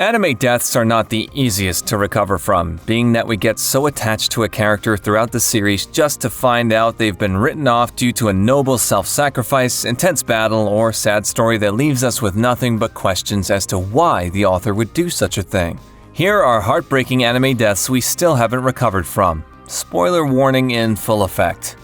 Anime deaths are not the easiest to recover from, being that we get so attached to a character throughout the series just to find out they've been written off due to a noble self-sacrifice, intense battle, or sad story that leaves us with nothing but questions as to why the author would do such a thing. Here are heartbreaking anime deaths we still haven't recovered from. Spoiler warning in full effect.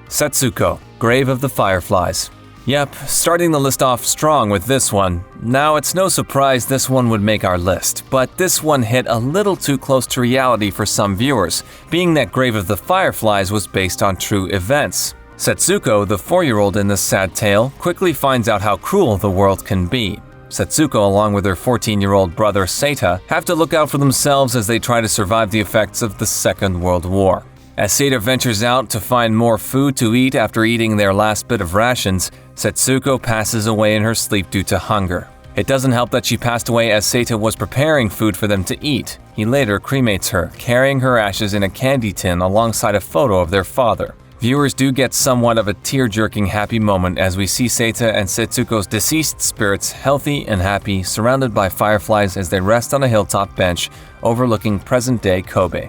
Setsuko, Grave of the Fireflies. Yep, starting the list off strong with this one. Now, it's no surprise this one would make our list, but this one hit a little too close to reality for some viewers, being that Grave of the Fireflies was based on true events. Setsuko, the 4-year-old in this sad tale, quickly finds out how cruel the world can be. Setsuko, along with her 14-year-old brother Seita, have to look out for themselves as they try to survive the effects of the Second World War. As Seita ventures out to find more food to eat after eating their last bit of rations, Setsuko passes away in her sleep due to hunger. It doesn't help that she passed away as Seita was preparing food for them to eat. He later cremates her, carrying her ashes in a candy tin alongside a photo of their father. Viewers do get somewhat of a tear-jerking happy moment as we see Seita and Setsuko's deceased spirits healthy and happy, surrounded by fireflies as they rest on a hilltop bench overlooking present-day Kobe.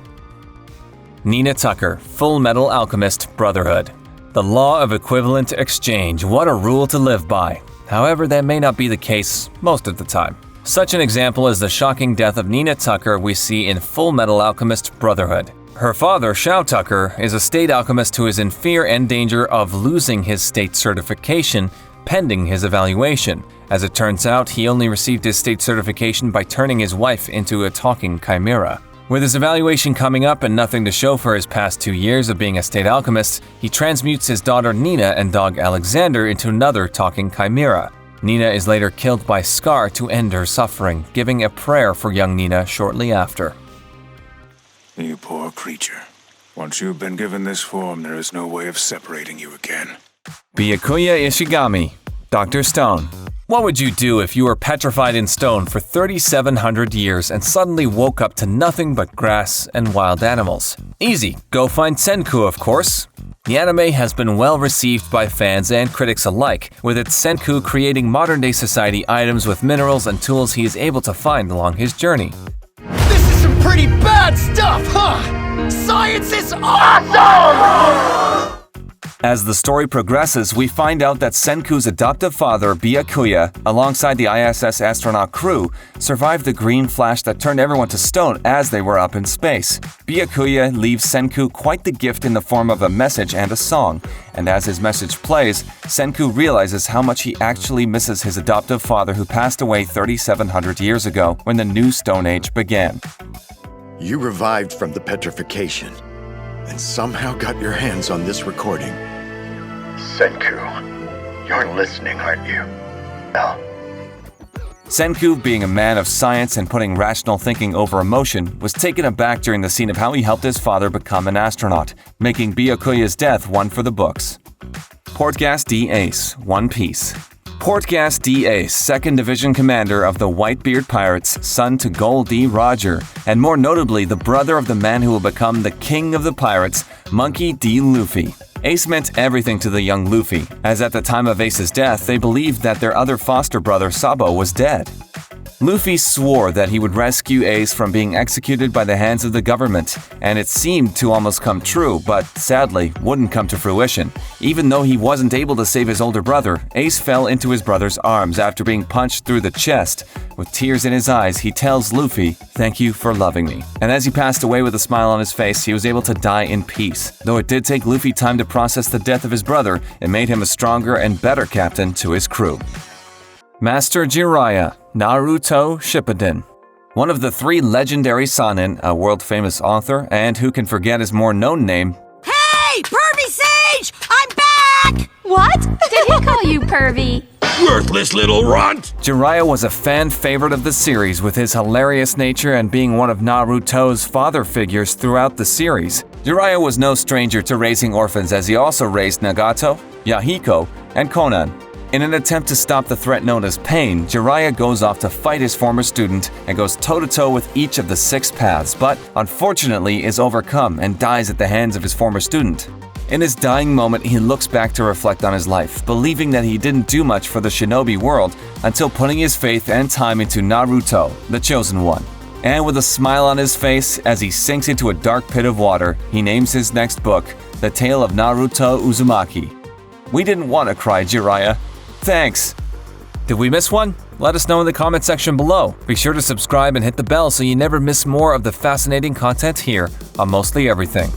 Nina Tucker, Fullmetal Alchemist, Brotherhood. The law of equivalent exchange, what a rule to live by. However, that may not be the case most of the time. Such an example is the shocking death of Nina Tucker we see in Fullmetal Alchemist, Brotherhood. Her father, Shao Tucker, is a state alchemist who is in fear and danger of losing his state certification pending his evaluation. As it turns out, he only received his state certification by turning his wife into a talking chimera. With his evaluation coming up and nothing to show for his past 2 years of being a state alchemist, he transmutes his daughter Nina and dog Alexander into another talking chimera. Nina is later killed by Scar to end her suffering, giving a prayer for young Nina shortly after. You poor creature. Once you've been given this form, there is no way of separating you again. Byakuya Ishigami, Dr. Stone. What would you do if you were petrified in stone for 3,700 years and suddenly woke up to nothing but grass and wild animals? Easy, go find Senku, of course. The anime has been well received by fans and critics alike, with its Senku creating modern-day society items with minerals and tools he is able to find along his journey. This is some pretty bad stuff, huh? Science is awesome! As the story progresses, we find out that Senku's adoptive father, Byakuya, alongside the ISS astronaut crew, survived the green flash that turned everyone to stone as they were up in space. Byakuya leaves Senku quite the gift in the form of a message and a song, and as his message plays, Senku realizes how much he actually misses his adoptive father who passed away 3,700 years ago when the new Stone Age began. You revived from the petrification, and somehow got your hands on this recording. Senku, you're listening, aren't you? No. Senku, being a man of science and putting rational thinking over emotion, was taken aback during the scene of how he helped his father become an astronaut, making Byakuya's death one for the books. Portgas D Ace, One Piece. Portgas D Ace, 2nd Division Commander of the Whitebeard Pirates, son to Gold D. Roger, and more notably the brother of the man who will become the King of the Pirates, Monkey D. Luffy. Ace meant everything to the young Luffy, as at the time of Ace's death, they believed that their other foster brother Sabo was dead. Luffy swore that he would rescue Ace from being executed by the hands of the government, and it seemed to almost come true, but sadly wouldn't come to fruition. Even though he wasn't able to save his older brother, Ace fell into his brother's arms after being punched through the chest. With tears in his eyes, he tells Luffy, "Thank you for loving me." And as he passed away with a smile on his face, he was able to die in peace. Though it did take Luffy time to process the death of his brother, it made him a stronger and better captain to his crew. Master Jiraiya, Naruto Shippuden. One of the 3 legendary Sanin, a world-famous author, and who can forget his more known name. Hey, Pervy Sage! I'm back! What? Did he call you pervy? Worthless little runt! Jiraiya was a fan favorite of the series with his hilarious nature and being one of Naruto's father figures throughout the series. Jiraiya was no stranger to raising orphans as he also raised Nagato, Yahiko, and Konan. In an attempt to stop the threat known as pain, Jiraiya goes off to fight his former student and goes toe-to-toe with each of the 6 paths, but unfortunately is overcome and dies at the hands of his former student. In his dying moment, he looks back to reflect on his life, believing that he didn't do much for the shinobi world until putting his faith and time into Naruto, the Chosen One. And with a smile on his face, as he sinks into a dark pit of water, he names his next book, The Tale of Naruto Uzumaki. We didn't want to cry, Jiraiya. Thanks! Did we miss one? Let us know in the comment section below. Be sure to subscribe and hit the bell so you never miss more of the fascinating content here on Mostly Everything.